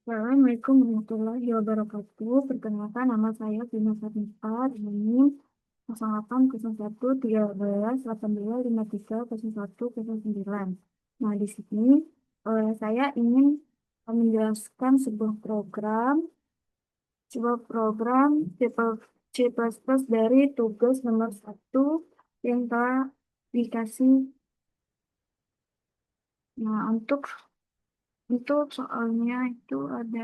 Assalamualaikum warahmatullahi wabarakatuh. Perkenalkan nama saya Vina Sarnita ini 080113 Nah, di sini saya ingin menjelaskan sebuah program C++ dari tugas nomor 1 yang telah dikasih. Nah, untuk soalnya itu ada.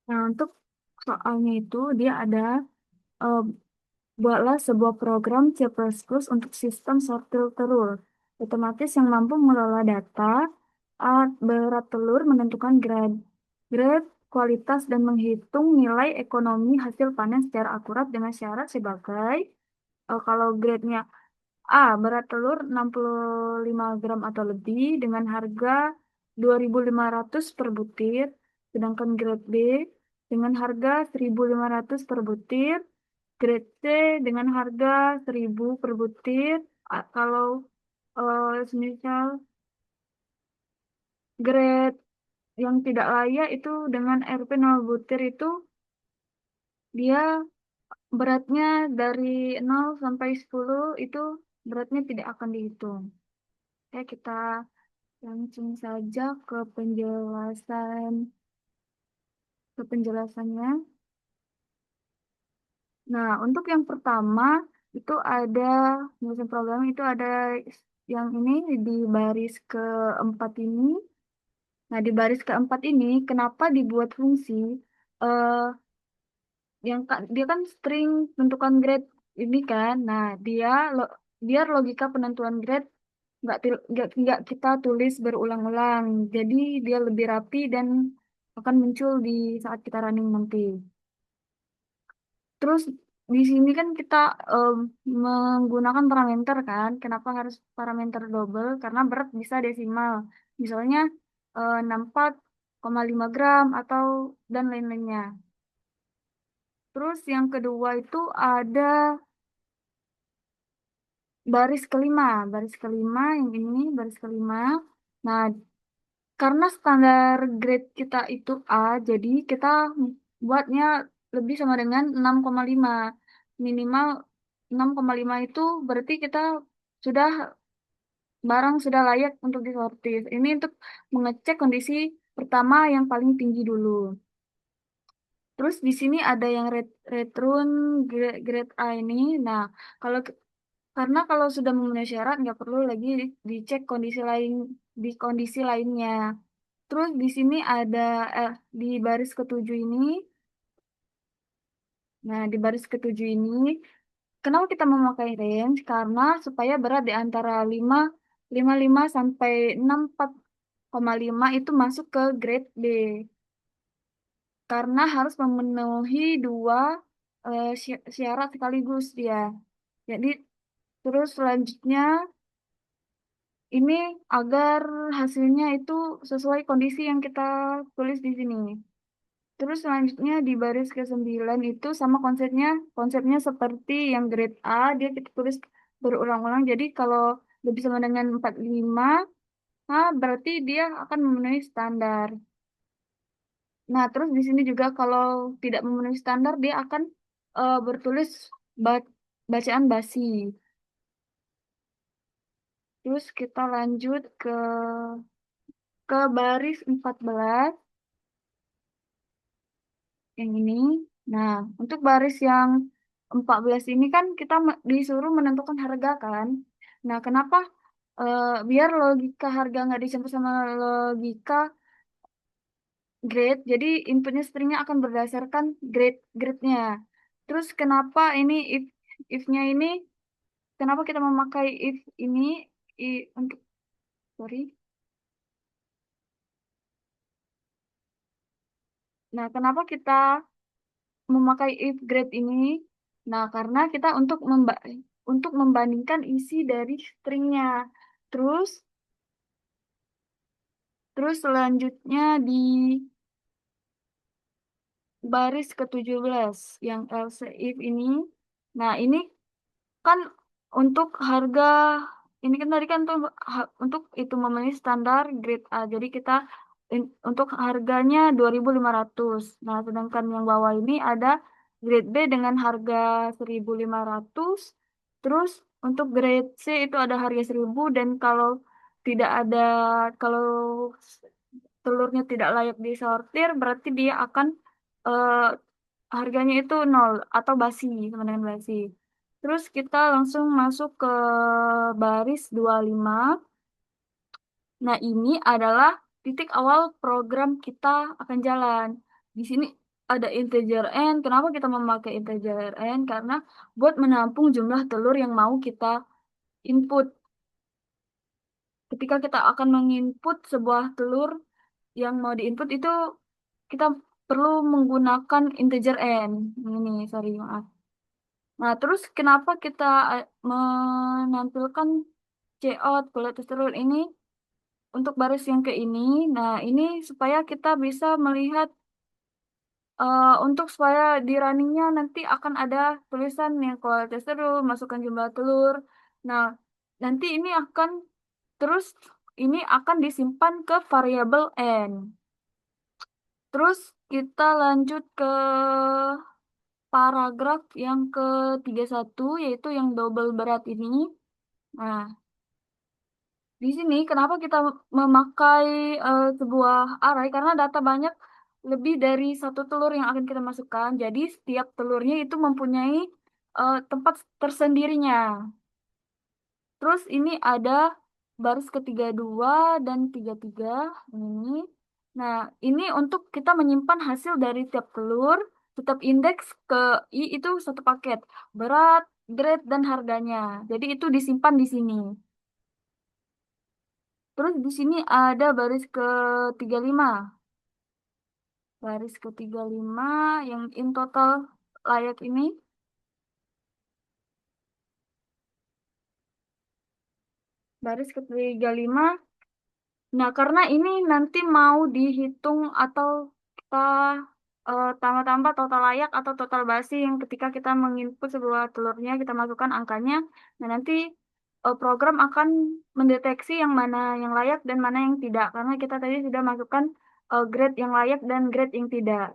Nah, untuk soalnya itu dia ada eh, buatlah sebuah program C++ untuk sistem sortir telur otomatis yang mampu mengelola data, berat telur, menentukan grade, kualitas, dan menghitung nilai ekonomi hasil panen secara akurat dengan syarat sebagai kalau grade-nya A, berat telur 65 gram atau lebih dengan harga 2.500 per butir, sedangkan grade B dengan harga 1.500 per butir, grade C dengan harga 1.000 per butir. Kalau semisal grade yang tidak layak itu dengan RP 0 butir itu dia beratnya dari 0 sampai 10 itu beratnya tidak akan dihitung. Oke, kita langsung saja ke penjelasannya. Nah, untuk yang pertama itu ada penyusun program itu ada yang ini di baris keempat ini. Nah, di baris keempat ini kenapa dibuat fungsi eh dia kan string tentukan grade ini kan. Nah, biar logika penentuan grade nggak kita tulis berulang-ulang. Jadi dia lebih rapi dan akan muncul di saat kita running nanti. Terus di sini kan kita em, menggunakan parameter kan. Kenapa harus parameter double? Karena berat bisa desimal. Misalnya 64,5 gram atau dan lain-lainnya. Terus yang kedua itu ada baris kelima yang ini baris kelima. Nah, karena standar grade kita itu A, jadi kita buatnya lebih sama dengan 6,5. Minimal 6,5 itu berarti kita sudah barang sudah layak untuk disortir. Ini untuk mengecek kondisi pertama yang paling tinggi dulu. Terus di sini ada yang return grade A ini. Nah, kalau karena kalau sudah memenuhi syarat nggak perlu lagi dicek kondisi lainnya. Terus di sini ada di baris ketujuh ini. Nah, di baris ketujuh ini, kenapa kita memakai range? Karena supaya berat di antara 5 sampai 64,5 itu masuk ke grade B. Karena harus memenuhi dua syarat sekaligus dia. Jadi terus selanjutnya ini agar hasilnya itu sesuai kondisi yang kita tulis di sini. Terus selanjutnya di baris ke-9 itu sama konsepnya seperti yang grade A, dia kita tulis berulang-ulang. Jadi kalau lebih sama dengan 45, nah berarti dia akan memenuhi standar. Nah, terus di sini juga kalau tidak memenuhi standar, dia akan bertulis ba- bacaan basi. Terus kita lanjut ke baris 14 yang ini. Nah, untuk baris yang 14 ini kan kita disuruh menentukan harga kan. Nah, kenapa biar logika harga nggak dicampur sama logika grade, jadi inputnya stringnya akan berdasarkan grade-nya. Terus kenapa ini if-nya ini, kenapa kita memakai if ini untuk sorry. Nah, kenapa kita memakai if grade ini? Nah, karena kita untuk membandingkan isi dari stringnya. Terus Terus selanjutnya di baris ke-17 yang LCIF ini. Nah, ini kan untuk harga ini kan tadi kan untuk itu memenuhi standar grade A. Jadi kita untuk harganya 2.500. Nah, sedangkan yang bawah ini ada grade B dengan harga 1.500. Terus untuk grade C itu ada harga 1.000 dan kalau tidak ada kalau telurnya tidak layak disortir berarti dia akan eh, harganya itu nol atau basi sama dengan basi. Terus kita langsung masuk ke baris 25. Nah, ini adalah titik awal program kita akan jalan. Di sini ada integer n. Kenapa kita memakai integer n? Karena buat menampung jumlah telur yang mau kita input. Ketika kita akan menginput sebuah telur yang mau diinput itu kita perlu menggunakan integer n. Ini, sorry, maaf. Nah, terus kenapa kita menampilkan cout kolesterol ini untuk baris yang ke ini? Nah, ini supaya kita bisa melihat untuk supaya di runningnya nanti akan ada tulisan yang kolesterol, masukkan jumlah telur. Nah, nanti ini akan terus ini akan disimpan ke variabel n. Terus kita lanjut ke paragraf yang ke-31 yaitu yang double berat ini. Nah, di sini kenapa kita memakai sebuah array? Karena data banyak lebih dari satu telur yang akan kita masukkan. Jadi setiap telurnya itu mempunyai tempat tersendirinya. Terus ini ada baris ke-32 dan 33 ini. Nah, ini untuk kita menyimpan hasil dari tiap telur, setiap indeks ke I itu satu paket. Berat, grade, dan harganya. Jadi itu disimpan di sini. Terus di sini ada baris ke-35. Baris ke-35 yang in total layak ini. Baris ke-35. Nah, karena ini nanti mau dihitung atau kita tambah-tambah total layak atau total basi yang ketika kita menginput sebuah telurnya, kita masukkan angkanya. Nah, nanti program akan mendeteksi yang mana yang layak dan mana yang tidak. Karena kita tadi sudah masukkan grade yang layak dan grade yang tidak.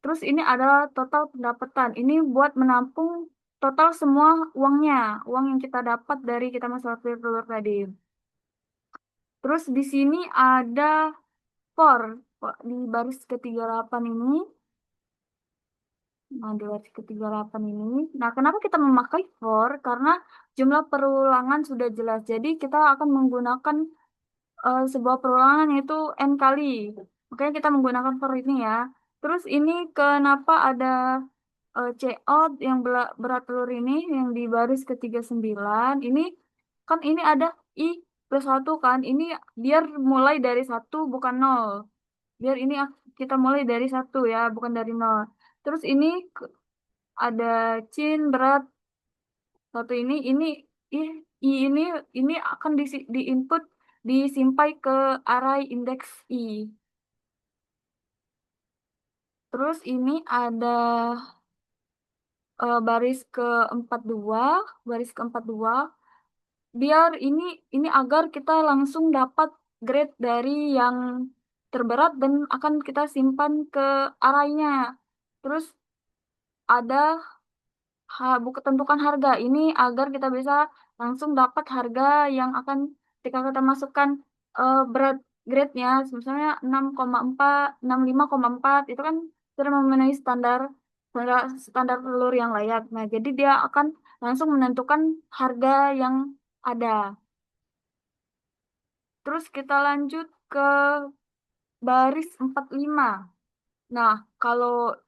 Terus ini adalah total pendapatan. Ini buat menampung total semua uangnya, uang yang kita dapat dari kita mensortir telur tadi. Terus di sini ada for di baris ke-38 ini. Nah, di baris ke-38 ini. Nah, kenapa kita memakai for? Karena jumlah perulangan sudah jelas. Jadi kita akan menggunakan sebuah perulangan yaitu n kali. Makanya kita menggunakan for ini ya. Terus ini kenapa ada Cout yang berat telur ini yang di baris ke-39 ini kan ini ada I plus 1 kan. Ini biar mulai dari satu bukan nol. Biar ini kita mulai dari satu ya, bukan dari nol. Terus ini ada cin berat satu ini i, I ini akan di input disimpai ke array indeks I. Terus ini ada baris ke-42 biar ini agar kita langsung dapat grade dari yang terberat dan akan kita simpan ke arraynya. Terus ada buku tentukan harga ini agar kita bisa langsung dapat harga yang akan ketika kita masukkan berat grade-nya misalnya 6,4 65,4 itu kan sudah memenuhi standar standar telur yang layak. Nah, jadi dia akan langsung menentukan harga yang ada. Terus kita lanjut ke baris 45. Nah, kalau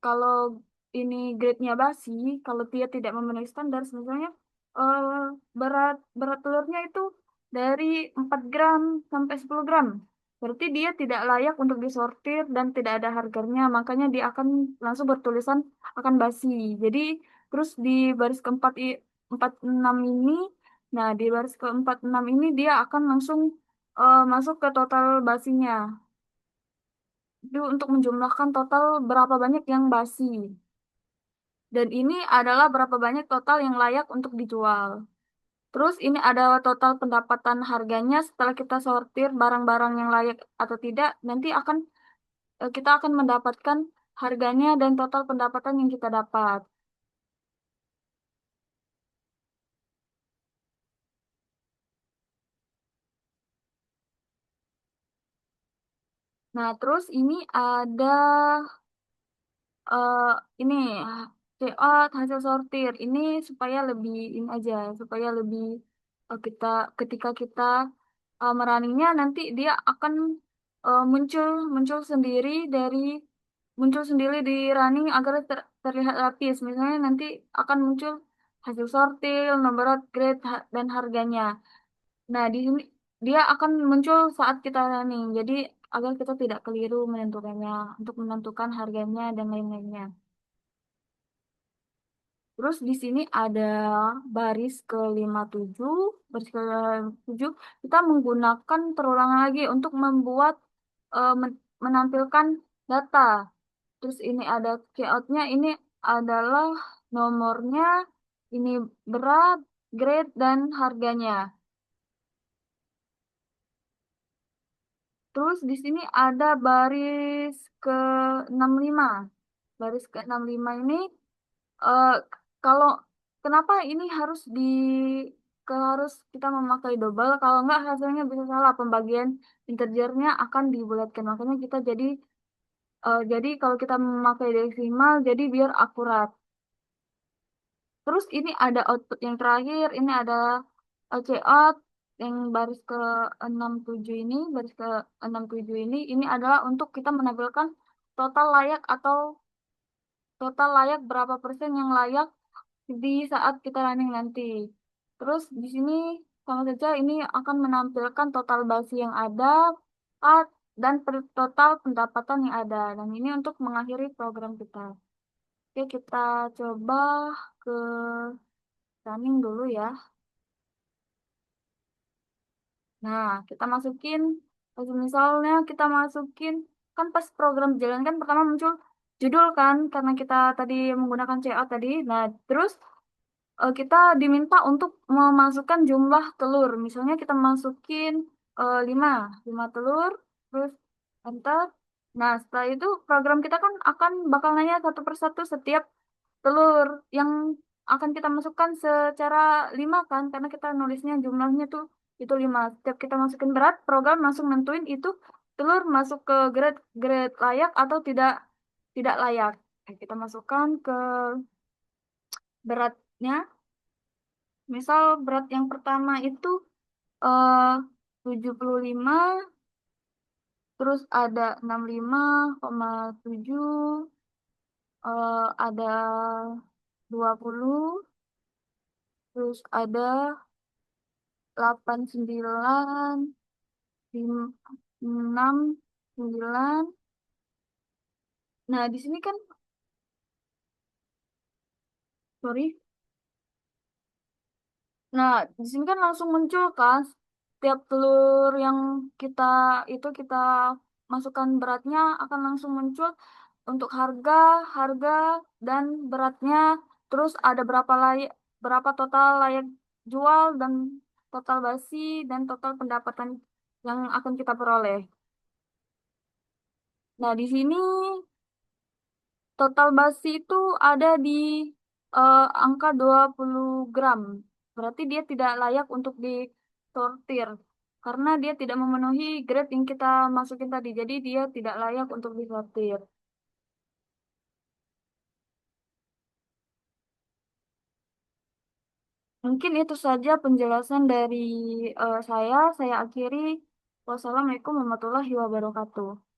kalau ini grade-nya basi, kalau dia tidak memenuhi standar, misalnya eh, berat berat telurnya itu dari 4 gram sampai 10 gram. Berarti dia tidak layak untuk disortir dan tidak ada harganya, makanya dia akan langsung bertulisan akan basi. Jadi terus di baris ke-46 ini, nah di baris ke-46 ini dia akan langsung masuk ke total basinya. Itu untuk menjumlahkan total berapa banyak yang basi. Dan ini adalah berapa banyak total yang layak untuk dijual. Terus ini ada total pendapatan harganya setelah kita sortir barang-barang yang layak atau tidak. Nanti kita akan mendapatkan harganya dan total pendapatan yang kita dapat. Nah, terus ini ada eh ini layout hasil sortir ini supaya lebih ini aja, supaya lebih kita ketika kita merunningnya nanti dia akan muncul muncul sendiri dari muncul sendiri di running agar terlihat rapis. Misalnya nanti akan muncul hasil sortir, nomor grade dan harganya. Nah, di sini dia akan muncul saat kita running. Jadi agar kita tidak keliru menentukannya untuk menentukan harganya dan lain-lainnya. Terus di sini ada baris ke-57, baris ke-7 kita menggunakan perulangan lagi untuk membuat menampilkan data. Terus ini ada layoutnya, ini adalah nomornya, ini berat, grade, dan harganya. Terus di sini ada baris ke-65. Baris ke-65 ini eh, kalau kenapa ini harus kita memakai double, kalau enggak hasilnya bisa salah, pembagian integernya akan dibulatkan. Makanya kita jadi kalau kita memakai desimal jadi biar akurat. Terus ini ada output yang terakhir, ini ada out yang baris ke-67 ini, baris ke-67 ini adalah untuk kita menampilkan total layak atau total layak berapa persen yang layak di saat kita running nanti. Terus di sini sama saja ini akan menampilkan total basi yang ada ah, dan total pendapatan yang ada. Dan ini untuk mengakhiri program kita. Oke, kita coba ke running dulu ya. Nah, kita masukin, misalnya kita masukin, kan pas program jalan kan pertama muncul judul kan, karena kita tadi menggunakan CA tadi. Nah, terus kita diminta untuk memasukkan jumlah telur. Misalnya kita masukin 5 5 telur, terus enter. Nah, setelah itu program kita kan akan bakal nanya satu persatu setiap telur yang akan kita masukkan secara 5 kan, karena kita nulisnya jumlahnya tuh itu 5. Setiap kita masukin berat, program langsung nentuin itu telur masuk ke grade grade layak atau tidak layak. Kita masukkan ke beratnya. Misal berat yang pertama itu eh 75, terus ada 65,7, ada 20, terus ada 89, 6, 9. Nah, di sini kan, sorry. Nah, di sini kan langsung muncul kan setiap telur yang kita kita masukkan beratnya akan langsung muncul untuk harga, harga dan beratnya, terus ada berapa total layak jual dan total basi dan total pendapatan yang akan kita peroleh. Nah, di sini total basi itu ada di angka 20 gram. Berarti dia tidak layak untuk disortir karena dia tidak memenuhi grade yang kita masukin tadi. Jadi dia tidak layak untuk disortir. Mungkin itu saja penjelasan dari saya. Saya akhiri. Wassalamualaikum warahmatullahi wabarakatuh.